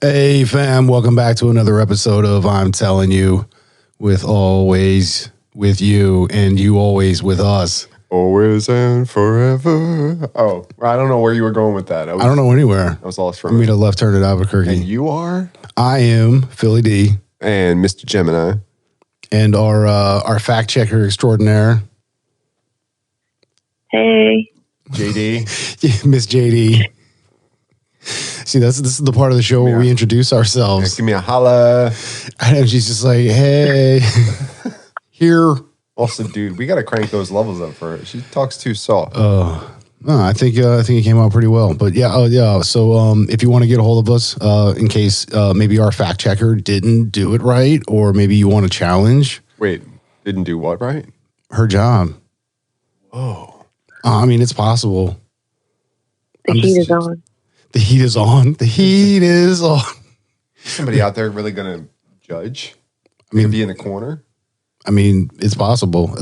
Hey fam, welcome back to another episode of I'm Telling You, with always with you and you always with us. Always and forever. Oh, I don't know where you were going with that. I don't know anywhere. I was lost I from made a left turn at Albuquerque. And you are? I am Philly D. And Mr. Gemini. And our fact checker extraordinaire. Hey. JD. Miss JD. See, this is the part of the show where we introduce ourselves. Give me a holla. And she's just like, hey, here. Also, dude, we got to crank those levels up for her. She talks too soft. No, I think it came out pretty well. But yeah. So if you want to get a hold of us, in case maybe our fact checker didn't do it right, or maybe you want to challenge. Wait, didn't do what right? Her job. Oh. I mean, it's possible. The heat is on. The heat is on. The heat is on. Somebody out there really going to judge? I mean, be in the corner? I mean, it's possible.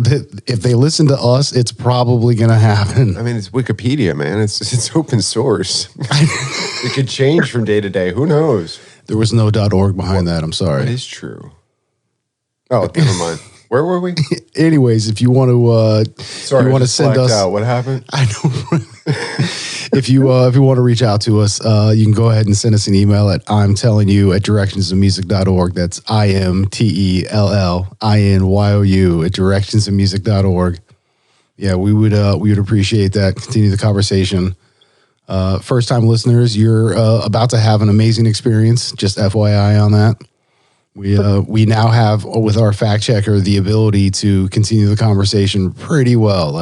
If they listen to us, it's probably going to happen. I mean, it's Wikipedia, man. It's open source. It could change from day to day. Who knows? There was no .org behind that. I'm sorry. That is true. Oh, never mind. Where were we? Anyways, if you want to, Sorry, you want to just send us. out. What happened? I know. If you want to reach out to us, you can go ahead and send us an email at imtellingyou@directionsofmusic.org. That's IMTELLINYOU at directionsofmusic.org. Yeah, we would appreciate that. Continue the conversation. First time listeners, you're about to have an amazing experience. Just FYI on that. We now have, with our fact checker, the ability to continue the conversation pretty well.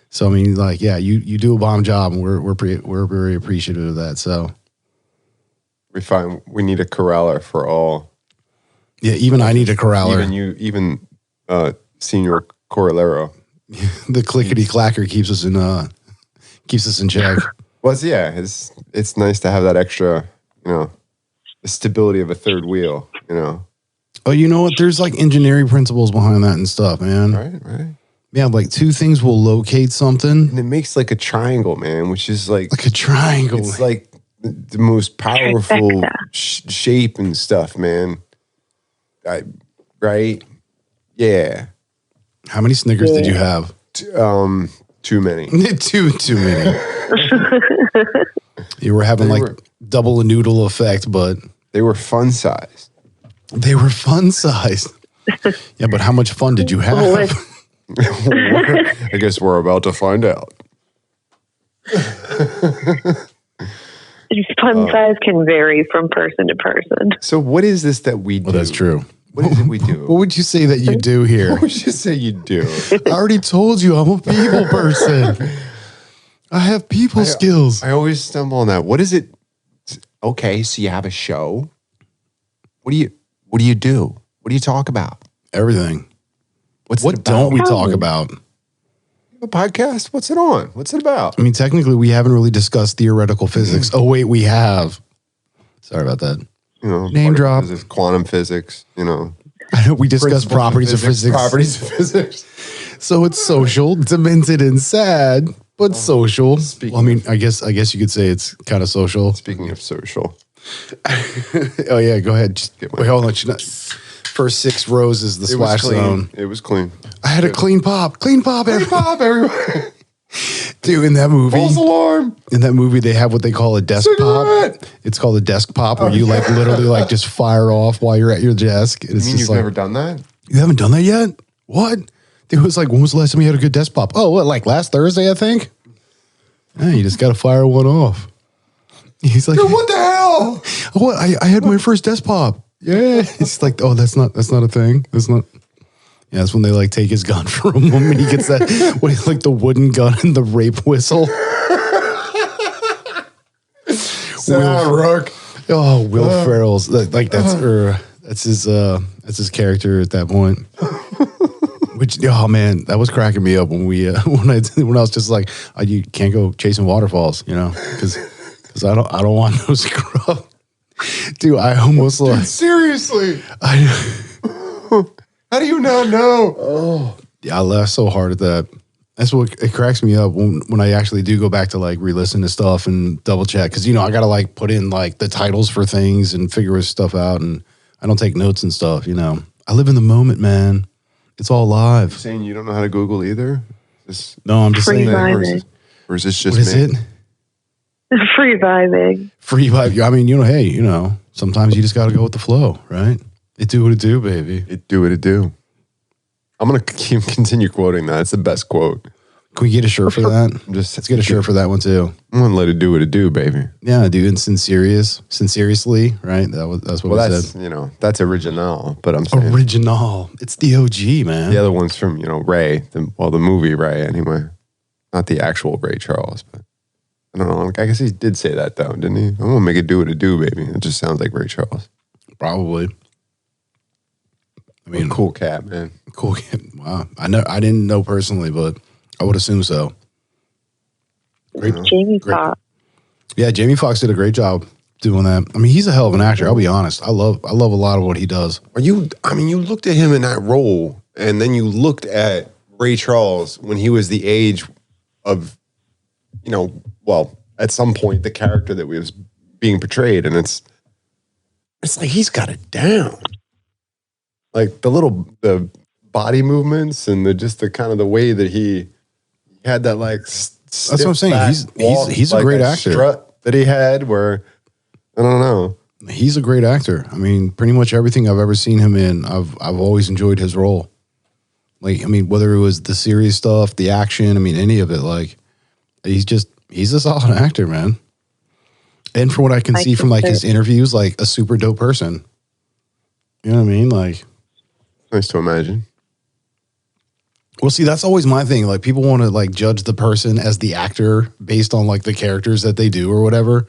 So I mean, you do a bomb job, and we're very appreciative of that. So We need a corraller for all. Yeah, even I need a corraller. Even Senior Corralero. The clickety clacker keeps us in check. Well, it's nice to have that extra, the stability of a third wheel. Oh, you know what? There's engineering principles behind that and stuff, man. Right. Yeah, two things will locate something. And it makes a triangle, man, which is like a triangle. It's the most powerful shape and stuff, man. Right? Yeah. How many Snickers did you have? Too many. too many. You were having double a noodle effect, but they were fun sized. They were fun sized. Yeah, but how much fun did you have? I guess we're about to find out. Fun size can vary from person to person. So what is this that we do? Well, that's true. What is it we do? What would you say that you do here? What would you say you do? I already told you I'm a people person. I have people skills. I always stumble on that. What is it? Okay, so you have a show. What do you do? What do you talk about? Everything. What don't we talk about? A podcast? What's it on? What's it about? I mean, technically, we haven't really discussed theoretical physics. Oh, wait, we have. Sorry about that. Name drop. Physics, quantum physics, I know we discussed properties of physics. Properties of physics. So it's social, demented, and sad, but social. Well, I mean, I guess you could say it's kind of social. Speaking of social. Oh, yeah, go ahead. Wait, hold on. First 6 rows is the splash zone. It was clean. I had a clean pop. Clean pop, everyone. Dude, in that movie. False alarm. In that movie, they have what they call a desk pop. It's called a desk pop, where you literally just fire off while you're at your desk. You mean you've never done that? You haven't done that yet? What? It was when was the last time you had a good desk pop? Oh, what, last Thursday, I think? Yeah, you just got to fire one off. He's like, what the hell? What? I had my first desk pop. Yeah. It's oh, that's not a thing. That's not. Yeah, that's when they take his gun from him and he gets that, the wooden gun and the rape whistle. Rook. Oh, Will Ferrell's that's his character at that point. Which, oh man, that was cracking me up when I was just you can't go chasing waterfalls, because I don't want no scrub. Dude, I almost seriously. How do you not know? Oh, yeah, I laughed so hard at that. That's what it cracks me up when I actually do go back to like re-listen to stuff and double check because I gotta like put in like the titles for things and figure stuff out, and I don't take notes and stuff. I live in the moment, man. It's all live. You're saying you don't know how to Google either? No, I'm just Free saying. vibing. Or is this just What is me? it? Free vibing. Free vibe. I mean, hey, sometimes you just gotta go with the flow, right? It do what it do, baby. It do what it do. I'm gonna continue quoting that. It's the best quote. Can we get a shirt for that? Let's get a shirt for that one too. I'm gonna let it do what it do, baby. Yeah, dude. And sincerely, right? That's what we said. That's original. But I'm saying Original. It's the OG, man. the other one's from Ray. The movie Ray, anyway. Not the actual Ray Charles, but I don't know. I guess he did say that though, didn't he? I'm gonna make it do what it do, baby. It just sounds like Ray Charles. Probably. I mean, cool cat, man. Cool cat. Wow. I didn't know personally, but I would assume so. Great. Jamie Foxx. Yeah, Jamie Foxx did a great job doing that. I mean, he's a hell of an actor. I'll be honest. I love a lot of what he does. You looked at him in that role, and then you looked at Ray Charles when he was the age of, at some point the character that was being portrayed, and it's like he's got it down. Like the body movements and the kind of the way that he had that like. That's what I'm saying. He's a great actor. Strut that he had, where I don't know. He's a great actor. I mean, pretty much everything I've ever seen him in, I've always enjoyed his role. Like, I mean, whether it was the serious stuff, the action, I mean, any of it. Like, he's a solid actor, man. And from what I can see from like his interviews, like a super dope person. You know what I mean? Like. Nice to imagine. Well, see, that's always my thing. Like, people want to like judge the person as the actor based on like the characters that they do or whatever.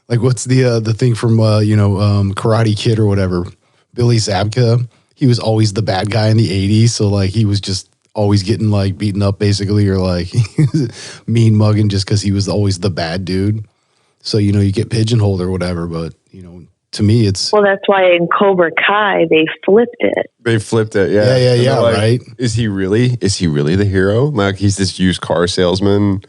Like, what's the thing from Karate Kid or whatever? Billy Zabka. He was always the bad guy in the '80s, so like he was just always getting like beaten up, basically, or like mean mugging just because he was always the bad dude. So you get pigeonholed or whatever, but to me, it's... Well, that's why in Cobra Kai, they flipped it. Yeah, like, right. Is he really the hero? Like, he's this used car salesman?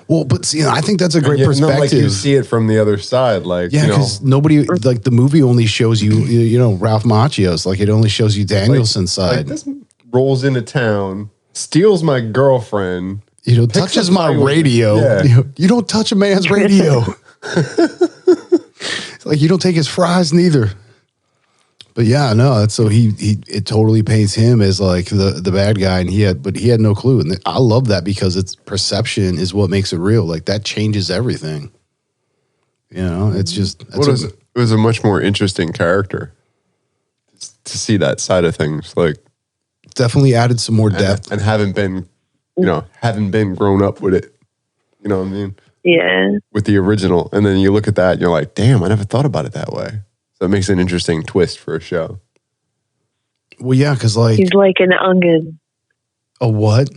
Well, but see, I think that's a great perspective. No, like you see it from the other side. Like, yeah, because nobody... Like, the movie only shows you, Ralph Macchio's. Like, it only shows you Danielson's side. Like, this rolls into town, steals my girlfriend... touches my radio. Yeah. You don't touch a man's radio. Like, you don't take his fries neither. But yeah, no, that's so it totally paints him as like the bad guy, and he had no clue. And I love that because it's perception is what makes it real. Like, that changes everything. It's just it was a much more interesting character to see that side of things. Like, definitely added some more depth. And haven't been grown up with it. You know what I mean? Yeah. With the original. And then you look at that and you're like, damn, I never thought about it that way. So it makes an interesting twist for a show. Well, yeah, because like... He's like an onion. A what?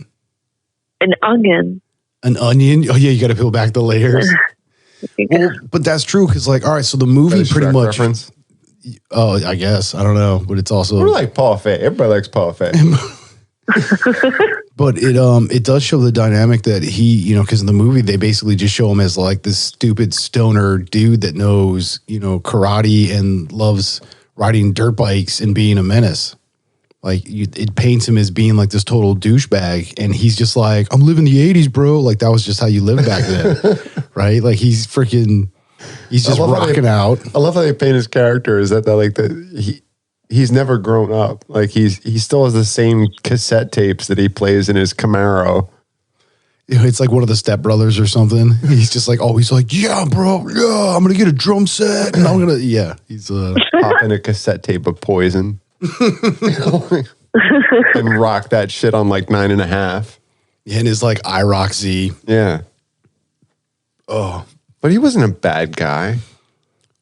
An onion. An onion? Oh, yeah, you got to peel back the layers. Well, but that's true because like, all right, so the movie pretty much... Reference? Oh, I guess. I don't know. But it's also... We're like Paul Fay. Everybody likes Paul Fay. But it does show the dynamic that he, because in the movie they basically just show him as like this stupid stoner dude that knows, karate and loves riding dirt bikes and being a menace. Like, it paints him as being like this total douchebag, and he's just like, I'm living the '80s, bro. Like, that was just how you lived back then, right? Like, he's just rocking out. I love how they paint his character. Is that he's never grown up. Like, he still has the same cassette tapes that he plays in his Camaro. It's like one of the Step Brothers or something. He's just like always like, yeah, bro, yeah, I'm gonna get a drum set, and I'm gonna, yeah. He's popping a cassette tape of Poison, and rock that shit on like 9.5. Yeah, and his like IROC Z. Yeah. Oh, but he wasn't a bad guy.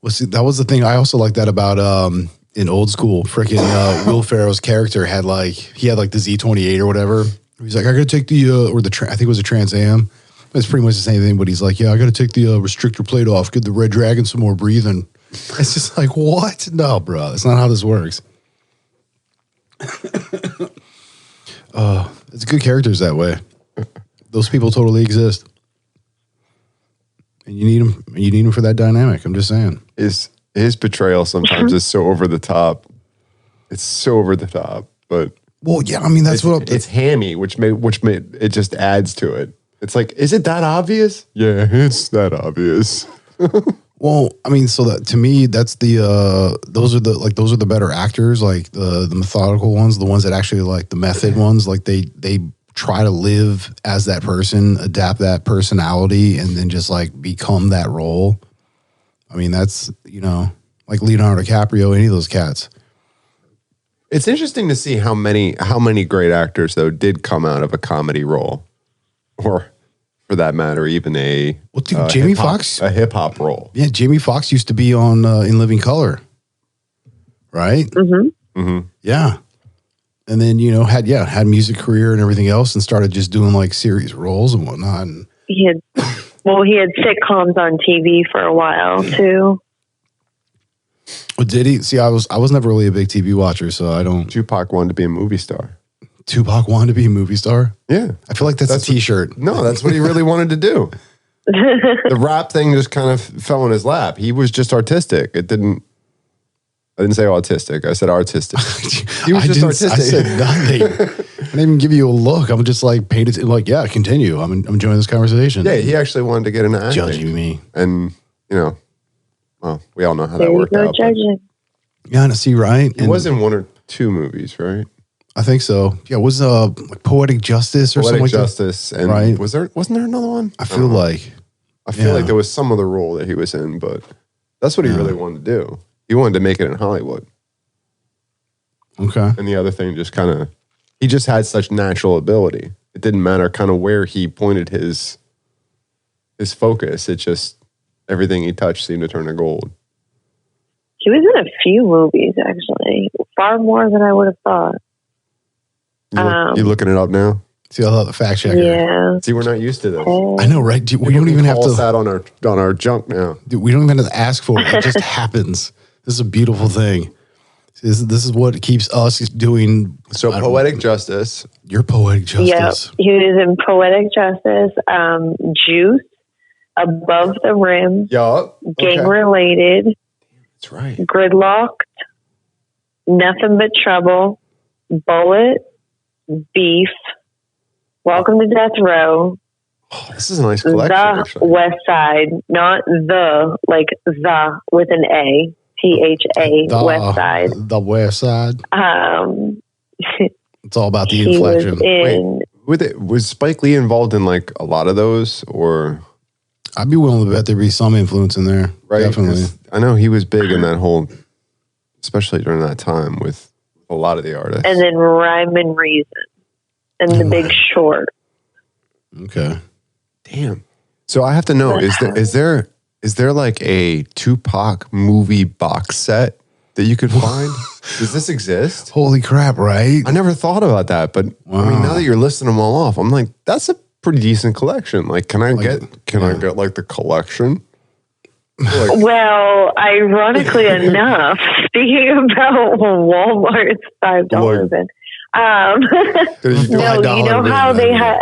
Well, see, that was the thing. I also like that about in Old School, freaking Will Ferrell's character had like the Z28 or whatever. He's like, I gotta take I think it was a Trans Am. It's pretty much the same thing, but he's like, yeah, I gotta take the restrictor plate off, give the Red Dragon some more breathing. It's just like, what? No, bro, that's not how this works. It's good characters that way. Those people totally exist. And you need them. You need them for that dynamic. I'm just saying. His portrayal sometimes is so over the top. It's so over the top, but well, yeah. I mean, that's it's hammy, which it just adds to it. It's like, is it that obvious? Yeah, it's that obvious. Well, I mean, so that to me, that's those are the better actors, like the methodical ones, the ones that actually like the method ones, like they try to live as that person, adapt that personality, and then just like become that role. I mean, that's, like Leonardo DiCaprio, any of those cats. It's interesting to see how many great actors though did come out of a comedy role, or for that matter, even Jamie Foxx, a hip hop role. Yeah, Jamie Foxx used to be on In Living Color, right? Mm-hmm. Mm-hmm. Yeah, and then had music career and everything else, and started just doing like series roles and whatnot. And He had sitcoms on TV for a while too. did he? See, I was never really a big TV watcher, so I don't. Tupac wanted to be a movie star. Tupac wanted to be a movie star? Yeah. I feel like that's a T-shirt. No, that's what he really wanted to do. The rap thing just kind of fell in his lap. He was just artistic. I didn't say autistic. I said artistic. He was just artistic. I said nothing. I didn't even give you a look. I'm just like painted. Like, yeah, continue. I'm enjoying this conversation. Yeah, he actually wanted to get into acting. Judging me. And, well, we all know how that worked out. Judging. Yeah, and see, right? He was in one or two movies, right? I think so. Yeah, it was like Poetic Justice or something like Justice, that. And right? Wasn't there another one? I feel like there was some other role that he was in, but that's what he really wanted to do. He wanted to make it in Hollywood. Okay. And the other thing he just had such natural ability. It didn't matter kind of where he pointed his focus. It just, everything he touched seemed to turn to gold. He was in a few movies, actually. Far more than I would have thought. You looking it up now? See, I love the fact checker. Yeah. See, we're not used to this. I know, right? Dude, we don't even have to. That on our junk now. Dude, we don't even have to ask for it. It just happens. This is a beautiful thing. This is what keeps us doing. So Poetic Justice. Your Poetic Justice. Yep. He was in Poetic Justice, Juice, Above the Rim, Yup. Gang Related. That's right. Gridlocked, Nothing But Trouble, Bullet, Beef, Welcome to Death Row. Oh, this is a nice collection. The actually. West Side, not the, like the with an A, THA, West Side. The West Side. It's all about the inflection. Was Spike Lee involved in like a lot of those, or? I'd be willing to bet there'd be some influence in there. Right. Definitely. I know he was big in that whole, especially during that time with a lot of the artists. And then Rhyme and Reason and The Big Short. Okay. Damn. So I have to know, is there like a Tupac movie box set that you could find? Does this exist? Holy crap, right? I never thought about that, but I mean, now that you're listing them all off, I'm like, that's a pretty decent collection. Like, can I get like the collection? Like, well, ironically enough, speaking about Walmart's $5 bin. No, you know how they have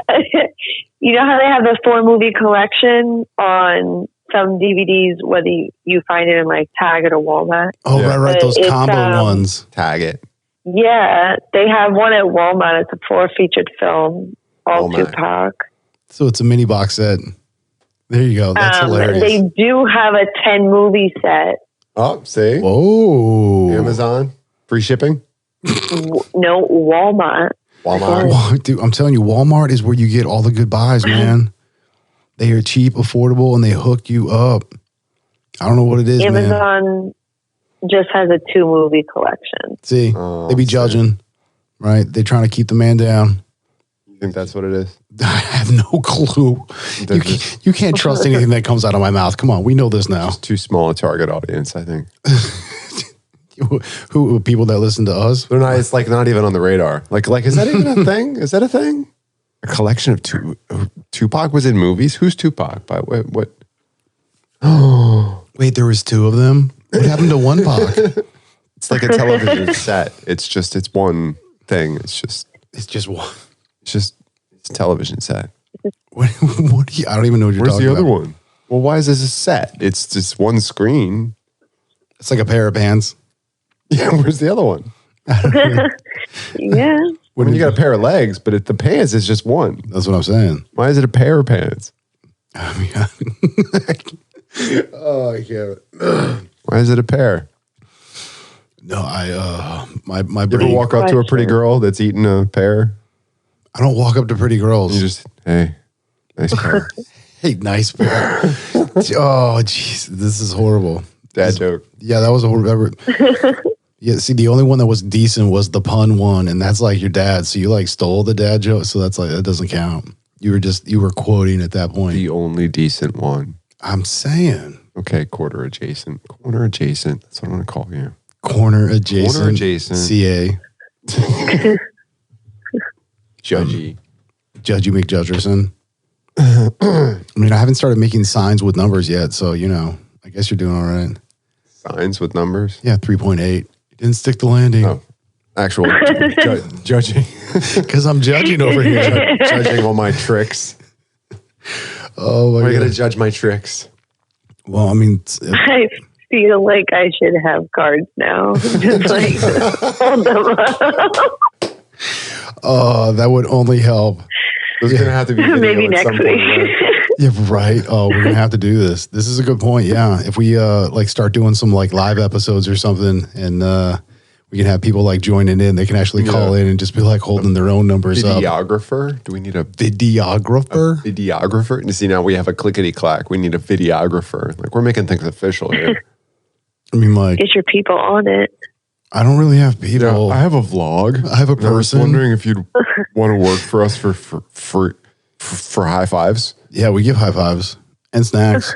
the 4-movie collection on some DVDs, whether you find it in like Target or Walmart. Oh, yeah. Right. Those combo ones. Target. Yeah, they have one at Walmart. It's a 4 featured film, all Tupac. So it's a mini box set. There you go. That's hilarious. They do have a 10-movie set. Oh, see? Whoa. Amazon. Free shipping? No, Walmart. Dude, I'm telling you, Walmart is where you get all the good buys, man. They are cheap, affordable, and they hook you up. I don't know what it is, Amazon just has a 2-movie collection. See, they be judging, right? They're trying to keep the man down. You think that's what it is? I have no clue. You can't trust anything that comes out of my mouth. Come on, we know this now. Just too small a target audience, I think. Who people that listen to us? They're not. It's like not even on the radar. Like is that even a thing? Is that a thing? A collection of Tupac was in movies. Who's Tupac? By what? Oh, wait, there was 2 of them. What happened to one Pac? It's like a television set. It's one thing. It's just one. It's a television set. What do you, I don't even know what you're Where's talking the other about. one? Well, why is this a set? It's just one screen. It's like a pair of pants. Yeah, where's the other one? Yeah. I mean, you got a pair of legs, but the pants is just one. That's what I'm saying. Why is it a pair of pants? I mean, oh, I can't. Why is it a pair? No, my You ever brain. walk up to a pretty girl that's eating a pear? I don't walk up to pretty girls. You just, hey, nice pear. Hey, nice pair. Oh, jeez, this is horrible. Dad joke. Yeah, that was a horrible. Yeah, see, the only one that was decent was the pun one, and that's like your dad. So you like stole the dad joke, so that's like that doesn't count. You were quoting at that point. The only decent one. I'm saying Okay, quarter adjacent. Corner adjacent. That's what I'm going to call you. corner adjacent. Corner adjacent. CA. Judgy. Judgy McJudgerson. I mean, I haven't started making signs with numbers yet, so I guess you're doing all right. Signs with numbers. Yeah, 3.8. Didn't stick the landing. Oh, actual judging. Because I'm judging over here. Judging all my tricks. Oh my Why are you god. going to judge my tricks? Well, I mean, I feel like I should have cards now. Just like hold them up. that would only help. There's going to have to be video Maybe at next some point, week. right? Yeah, right. Oh, we're gonna have to do this. This is a good point. Yeah, if we like start doing some like live episodes or something, and we can have people like joining in, they can actually call in and just be like holding their own numbers up. Videographer? Do we need a Videographer? videographer? You see, now we have a clickety clack. We need a videographer. Like, we're making things official here. I mean, like, Get your people on it. I don't really have people. I have a vlog. I have a And I was person. wondering if you'd want to work for us for high fives Yeah, we give high fives and snacks.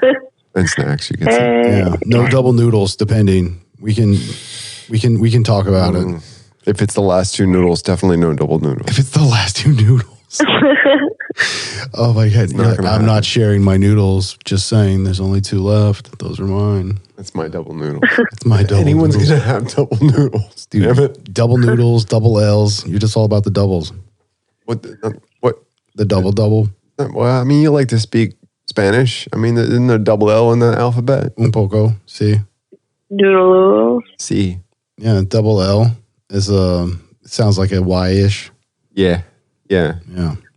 and snacks. You get some. Yeah, no double noodles, depending. We can talk about it. If it's the last two noodles, definitely no double noodles. If it's the last two noodles. Oh my god! not Yeah, gonna I'm happen. not sharing my noodles. Just saying, there's only two left. Those are mine. That's my double noodle. It's my double. Anyone's noodles. gonna have double noodles, Dude, damn it! double noodles, double L's. You're just all about the doubles. What? The double. Well, I mean, you like to speak Spanish. I mean, isn't there a double L in the alphabet? Un poco. See? Noodles. C. Yeah, double L is it sounds like a Y-ish. Yeah. Yeah.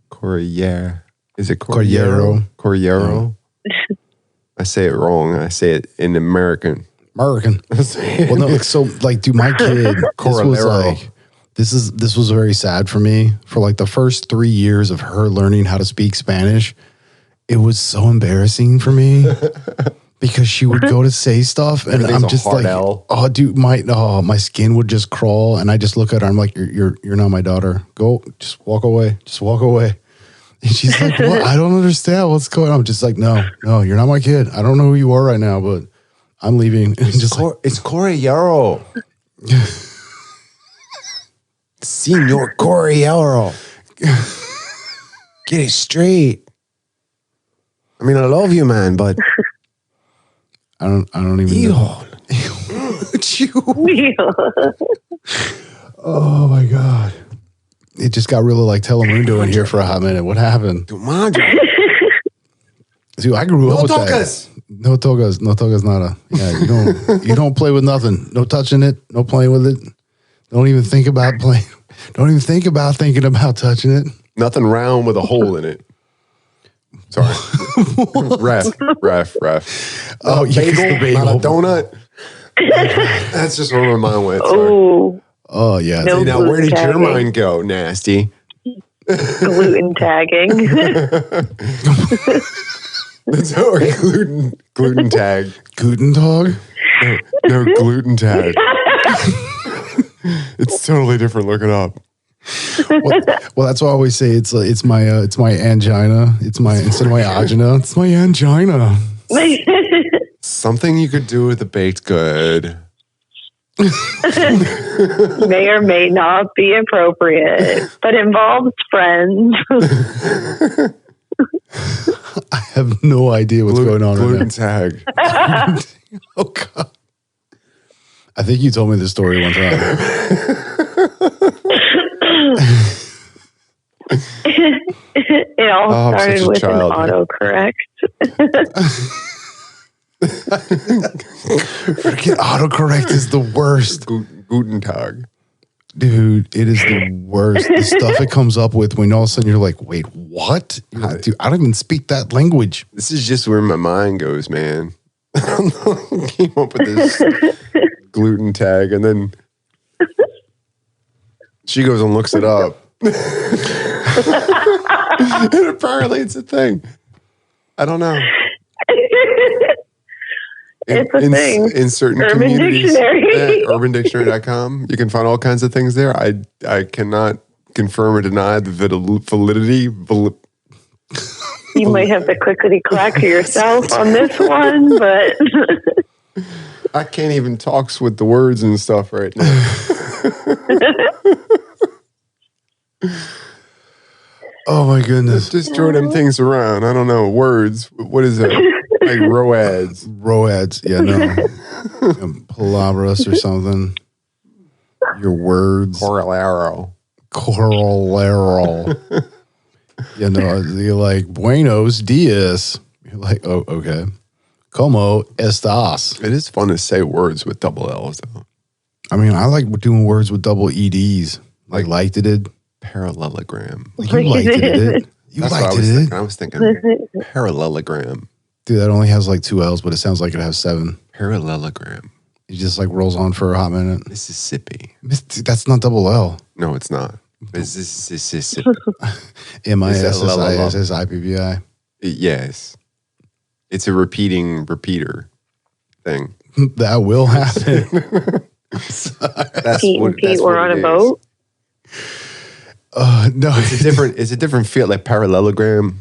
Corriere. Is it Corriero. Corriero. I say it wrong. I say it in American. American. Well, no, like, so like, dude, my kid, this was very sad for me. For like the first 3 years of her learning how to speak Spanish, it was so embarrassing for me because she would go to say stuff and Everything's I'm a just hard like, L. oh, dude, my skin would just crawl, and I just look at her. I'm like, you're not my daughter. Go, just walk away. Just walk away. And she's like, what? I don't understand what's going on. I'm just like, no, you're not my kid. I don't know who you are right now, but I'm leaving. And just like, It's Corriero. Senor Corriero. Get it straight. I mean, I love you, man, but I don't even know. Oh my god! It just got really like Telemundo in here for a hot minute. What happened? Dude, I grew up with that. No togas, nada. Yeah, you don't play with nothing. No touching it. No playing with it. Don't even think about playing. Don't even think about thinking about touching it. nothing round with a hole in it. Sorry. ref. Oh, yeah, the bagel. Not a donut. That's just where my mind went. Sorry. Oh, yeah. No. See, now where did your gluten mind go, nasty? gluten tagging. That's our gluten tag. Guten Tag? No, gluten tag. It's totally different. Look it up. Well, that's why I always say it's my angina. Instead of my agina, it's my angina. Something you could do with a baked good. May or may not be appropriate, but involves friends. I have no idea what's going on right Gluten tag. now. Oh God! I think you told me this story one time. It all Oh, I'm started such a with child. an autocorrect. Freaking autocorrect is the worst. Guten Tag. Dude, it is the worst. The stuff it comes up with when all of a sudden you're like, wait, what? You're like, dude, I don't even speak that language. This is just where my mind goes, man. I don't know who came up with this gluten tag, and then she goes and looks it up. And apparently it's a thing. I don't know. It's a thing. In certain Urban communities, Dictionary. UrbanDictionary.com, you can find all kinds of things there. I cannot confirm or deny the validity. You might have to clickety clack yourself on this one, but I can't even talk with the words and stuff right now. Oh my goodness. Just throw them things around. I don't know. Words. What is that? Like roads. Roads. Yeah, no. Palabras or something. Your words. Coralaro. You know, you're like, buenos dias. You're like, oh, okay. Como estas? It is fun to say words with double L's, though. I mean, I like doing words with double EDs. Like liked it. Parallelogram. You liked it. You That's liked what it. I was thinking parallelogram. Dude, that only has like 2 L's, but it sounds like it has 7. Parallelogram. It just like rolls on for a hot minute. Mississippi. That's not double L. No, it's not. Mississippi. MISSISSIPPI. Yes. It's a repeater thing. That will happen. That's Pete and Pete were on a boat. No, It's a different feel, like parallelogram.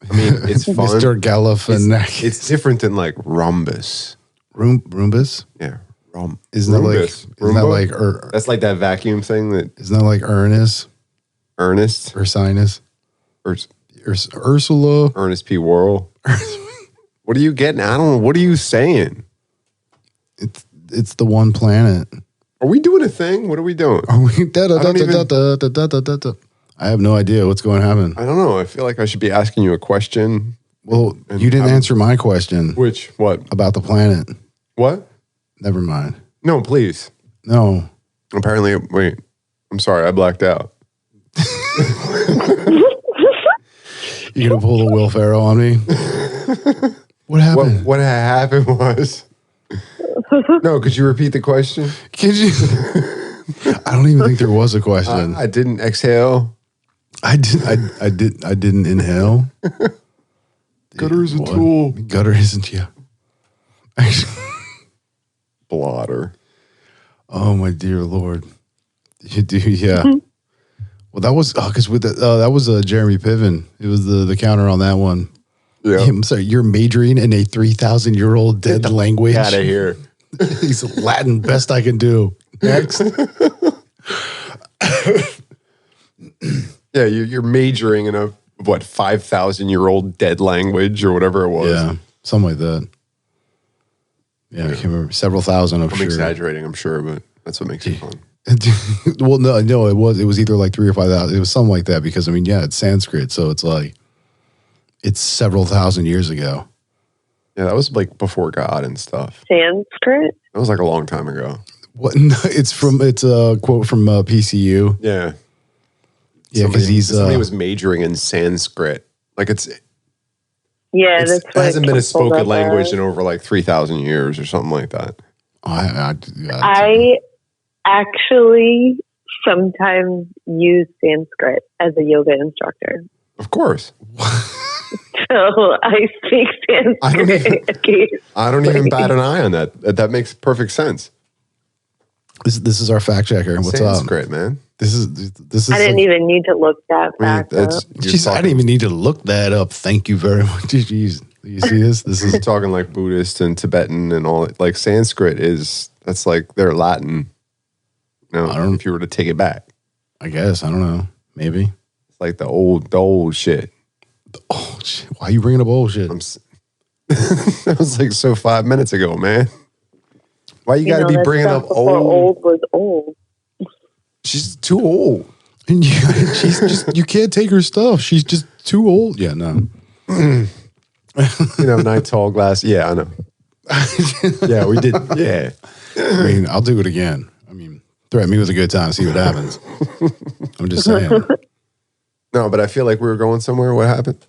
I mean, it's fun. Mr. Galifianakis. It's different than like rhombus. Rhombus? Yeah, Isn't that like that's like that vacuum thing that isn't that like Ernest or Sinus or Ursula? Ernest P. Worrell. What are you getting? I don't know. What are you saying? It's the one planet. Are we doing a thing? What are we doing? Are we? I have no idea what's going to happen. I don't know. I feel like I should be asking you a question. Well, you didn't answer my question. Which? What? About the planet. What? Never mind. No, please. No. Apparently, wait. I'm sorry. I blacked out. You're going to pull the Will Ferrell on me? What happened? What happened was... No, could you repeat the question? Could you? I don't even think there was a question. I didn't exhale. I didn't inhale. Gutter is a tool. Gutter isn't, yeah. Blotter. Oh my dear Lord. You do, yeah. Well, that was because with that was Jeremy Piven. It was the counter on that one. Yeah. I'm sorry, you're majoring in a 3,000-year-old dead language. Out of here. He's Latin, best I can do. Next. Yeah, you're majoring in a 5,000-year-old dead language or whatever it was. Yeah, something like that. Yeah, I can't remember. Several thousand, I'm sure. I'm exaggerating, I'm sure, but that's what makes it fun. Well, no, it was either like 3,000 or 5,000. It was something like that because I mean, yeah, it's Sanskrit, so it's like it's several thousand years ago. Yeah, that was like before God and stuff. Sanskrit? That was like a long time ago. What? No, it's a quote from PCU. Yeah. Yeah, because somebody was majoring in Sanskrit. Like it That's what hasn't been a spoken language as. in over like 3,000 years or something like that. I actually sometimes use Sanskrit as a yoga instructor. Of course. So I speak Sanskrit. I don't even bat an eye on that. That makes perfect sense. This is our fact checker. What's Sanskrit, up? man. This is. I didn't even need to look that fact up. I didn't even need to look that up. Thank you very much. Jeez. You see this? This is talking like Buddhist and Tibetan and all. Like Sanskrit that's like their Latin. No, if you were to take it back, I guess I don't know. Maybe it's like the old shit. Oh shit! Why are you bringing up old shit? That was like 5 minutes ago, man. Why you got to be bringing up old? Old was old. She's too old. And she's just, you can't take her stuff. She's just too old. Yeah, no. Night tall glass. Yeah, I know. Yeah, we did. Yeah. I mean, I'll do it again. I mean, threaten me with a good time, see what happens. I'm just saying. No, but I feel like we were going somewhere. What happened?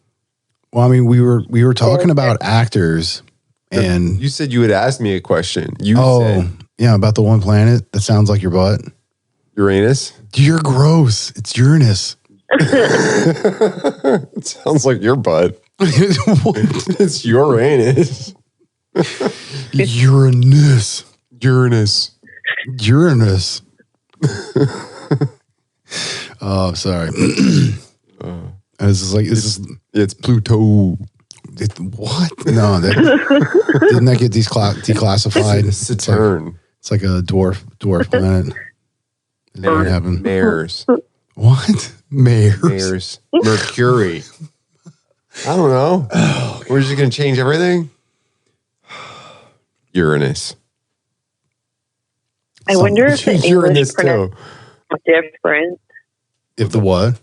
Well, I mean, we were talking about actors, and you said you had asked me a question. You said yeah, about the one planet that sounds like your butt. Uranus. You're gross. It's Uranus. It sounds like your butt. It's Uranus. Uranus. Uranus. Uranus. Oh, sorry. It's Pluto. What? No, didn't that get declassified? It's Saturn. It's like a dwarf planet. What happened? Mares. What? Mares. Mercury. I don't know. Oh, we're just going to change everything? Uranus. I wonder if the Uranus English pronounce different. If the what?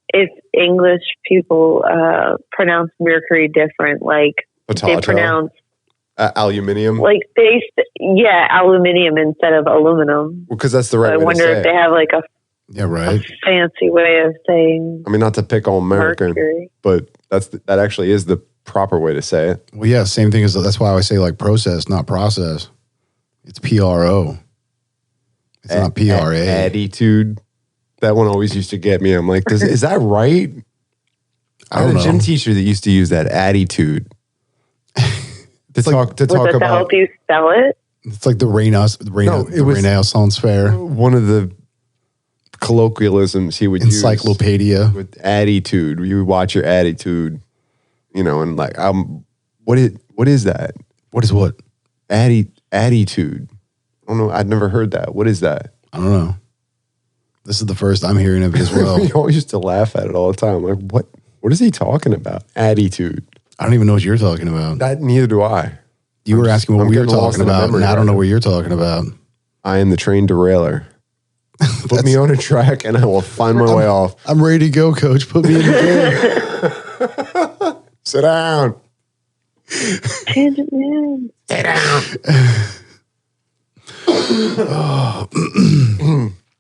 If English people pronounce Mercury different, like Potato. they pronounce aluminium. like aluminium instead of aluminum. Well, because that's the right so way I wonder to say if they have like a fancy way of saying. I mean, not to pick on American, Mercury. but that actually is the proper way to say it. Well, yeah, same thing as that's why I say like process, not process. It's PRO. It's not PRA. Attitude. That one always used to get me. I'm like, is that right? I had a gym teacher that used to use that attitude to talk about. Help you spell it? It's like the Renaissance fair. One of the colloquialisms he would encyclopedia use with attitude. You would watch your attitude, and like, what is that? What is what? Attitude. I don't know. I'd never heard that. What is that? I don't know. This is the first I'm hearing of it as well. We always used to laugh at it all the time. Like, what is he talking about? Attitude. I don't even know what you're talking about. Neither do I. You were asking what we were talking about, and I don't know what you're talking about. I am the train derailer. Put me on a track, and I will find my way off. I'm ready to go, coach. Put me in the game. Sit down. Tangent man. Sit down.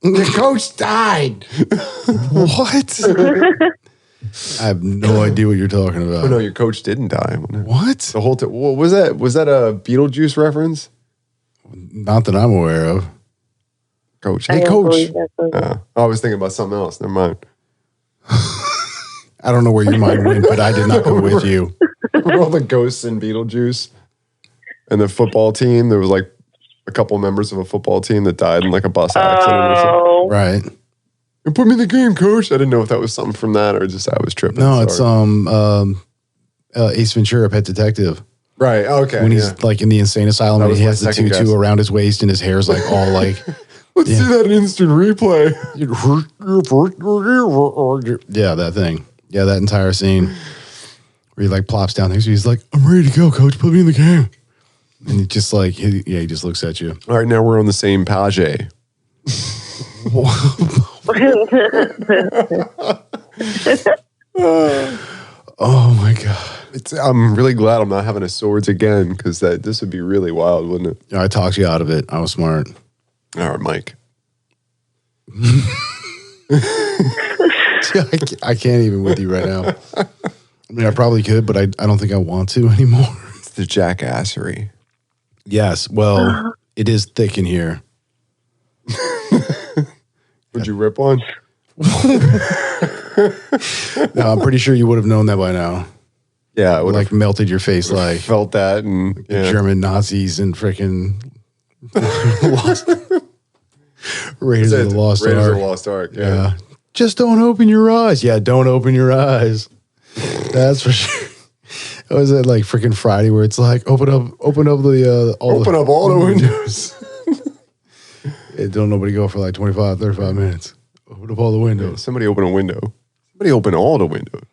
The coach died. What? I have no idea what you're talking about. Oh, no, your coach didn't die. What? The whole time. What was that? Was that a Beetlejuice reference? Not that I'm aware of. Coach. Hey, coach. I was thinking about something else. Never mind. I don't know where your mind went, but I did not go with you. Remember all the ghosts in Beetlejuice? And the football team, there was like a couple members of a football team that died in like a bus accident or something. Right. And put me in the game, coach. I didn't know if that was something from that or just I was tripping. No, it's Ace Ventura, Pet Detective. Right. Okay. When he's like in the insane asylum and he has the tutu around his waist and his hair's like all like. Let's see that instant replay. Yeah, that thing. Yeah, that entire scene where he like plops down next to you. He's like, I'm ready to go, coach. Put me in the game. And he just like, he just looks at you. All right, now we're on the same page. Oh my God. I'm really glad I'm not having a swords again because this would be really wild, wouldn't it? Yeah, I talked you out of it. I was smart. All right, Mike. I can't even with you right now. I mean, I probably could, but I don't think I want to anymore. It's the jackassery. Yes. Well, it is thick in here. Would you rip one? No, I'm pretty sure you would have known that by now. Yeah. It would like melted your face like. Felt that and like the German Nazis and freaking lost. Raiders of the Lost Ark. Raiders of the Lost Ark. Yeah. Just don't open your eyes. Yeah, don't open your eyes. That's for sure. It was at like freaking Friday where it's like open up all the windows. Don't nobody go for like 25, 35 minutes. Open up all the windows. Yeah, somebody open a window. Somebody open all the windows.